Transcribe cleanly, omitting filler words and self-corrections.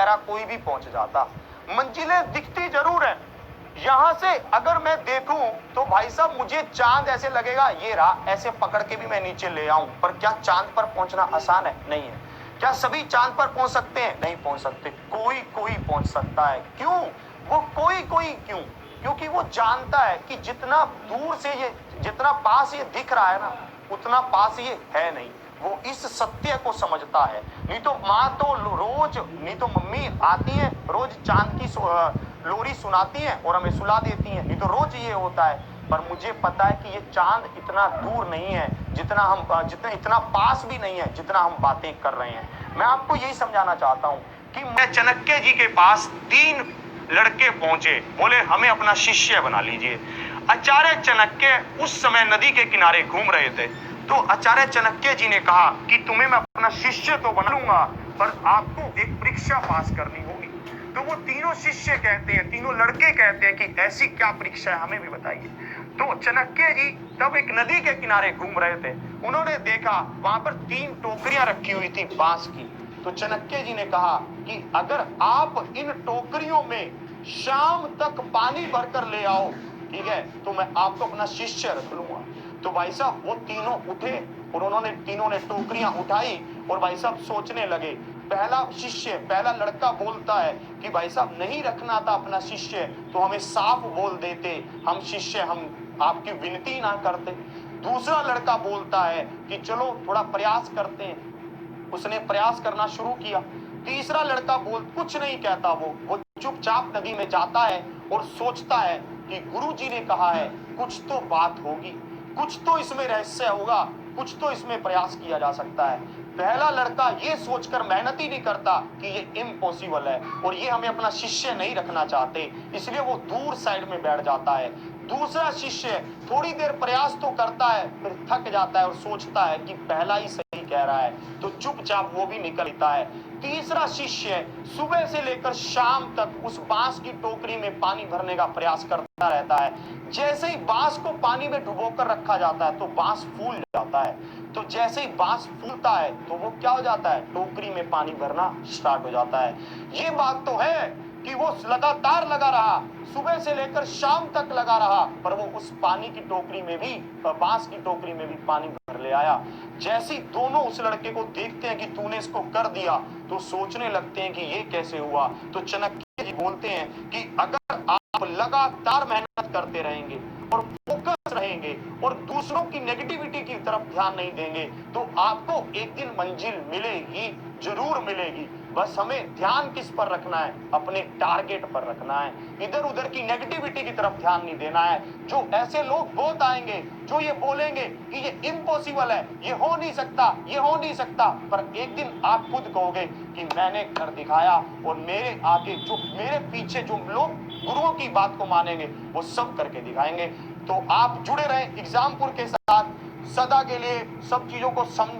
वगैरह कोई भी पहुंच जाता। मंजिलें दिखती जरूर है, यहां से अगर मैं देखूं तो भाई साहब मुझे चांद ऐसे लगेगा ये रहा, ऐसे पकड़ के भी मैं नीचे ले आऊं, पर क्या चांद पर पहुंचना आसान है? नहीं है। क्या सभी चांद पर पहुंच सकते हैं? नहीं पहुंच सकते। कोई कोई पहुंच सकता है। क्यों? वो कोई कोई क्यों? क्योंकि वो जानता है कि जितना दूर से ये, जितना पास ये दिख रहा है ना, उतना पास ये है नहीं। वो इस सत्य को समझता है। नहीं तो माँ तो रोज, नहीं तो मम्मी आती है रोज चांद की लोरी सुनाती हैं और हमें सुला देती हैं, नहीं तो रोज ये होता है। पर मुझे पता है कि ये चांद इतना दूर नहीं है जितना हम, जितना इतना पास भी नहीं है जितना हम बातें कर रहे हैं। मैं आपको यही समझाना चाहता हूं कि मैं चाणक्य जी के पास 3 लड़के पहुंचे, बोले हमें अपना शिष्य बना लीजिए। आचार्य चाणक्य उस समय नदी के किनारे घूम रहे थे, तो आचार्य चाणक्य जी ने कहा कि तुम्हें मैं अपना शिष्य तो बना लूंगा, पर आपको एक परीक्षा पास करनी होगी। तो वो तीनों शिष्य कहते हैं, तीनों लड़के कहते हैं कि ऐसी क्या परीक्षा है, हमें भी बताइए। तो चाणक्य जी तब एक नदी के किनारे घूम रहे थे, उन्होंने देखा वहां पर 3 टोकरियां रखी हुई थी बांस की। तो चाणक्य जी ने कहा कि अगर आप इन टोकरियों में शाम तक पानी भरकर ले आओ, ठीक है, तो मैं आपको अपना शिष्य रख लूंगा। तो भाई साहब वो तीनों उठे और उन्होंने तीनों ने टोकरियां उठाई और भाई साहब सोचने लगे। पहला शिष्य, पहला लड़का बोलता है कि भाई साहब नहीं रखना था अपना शिष्य तो हमें साफ बोल देते, हम शिष्य, हम आपकी विनती ना करते। दूसरा लड़का बोलता है कि चलो थोड़ा प्रयास करते हैं, उसने प्रयास करना शुरू किया। तीसरा लड़का कुछ नहीं कहता, वो चुपचाप नदी में जाता है और सोचता है कि गुरुजी ने कहा है कुछ तो बात होगी, कुछ तो इसमें रहस्य होगा, कुछ तो इसमें प्रयास किया जा सकता है। पहला लड़का ये सोचकर मेहनत ही नहीं करता कि ये इम्पॉसिबल है और ये हमें अपना शिष्य नहीं रखना चाहते, इसलिए वो दूर साइड में बैठ जाता है। दूसरा शिष्य थोड़ी देर प्रयास तो करता है, फिर थक जाता है और सोचता है कि पहला ही सही कह रहा है, तो चुपचाप वो भी निकलता है। तीसरा शिष्य सुबह से लेकर शाम तक उस बांस की टोकरी में पानी भरने का प्रयास करता रहता है। जैसे ही बांस को पानी में डुबोकर रखा जाता है तो बांस फूल जाता है। तो जैसे ही बांस फूलता है तो वो क्या हो जाता है, टोकरी में पानी भरना स्टार्ट हो जाता है। ये बात तो है कि वो लगातार लगा रहा, सुबह से लेकर शाम तक लगा रहा, पर वो उस पानी की टोकरी में भी, बांस की टोकरी में भी पानी भर ले आया। जैसे ही दोनों उस लड़के को देखते हैं कि तूने इसको कर दिया, तो सोचने लगते हैं कि ये कैसे हुआ। तो चाणक्य जी बोलते हैं कि अगर आप लगातार मेहनत करते रहेंगे और फोकस रहेंगे और दूसरों की नेगेटिविटी की तरफ ध्यान नहीं देंगे, तो आपको एक दिन मंजिल मिलेगी, जरूर मिलेगी। बस हमें ध्यान किस पर रखना है, अपने टारगेट पर रखना है। इधर उधर की नेगेटिविटी की तरफ ध्यान नहीं देना है। जो ऐसे लोग बहुत आएंगे जो ये बोलेंगे कि ये इम्पॉसिबल है, ये हो नहीं सकता, ये हो नहीं सकता, पर एक दिन आप खुद कहोगे कि मैंने कर दिखाया और मेरे आगे जो, मेरे पीछे जो लोग गुरुओं की बात को मानेंगे वो सब करके दिखाएंगे। तो आप जुड़े रहें एग्जामपुर के साथ, सदा के लिए सब चीजों को समझे।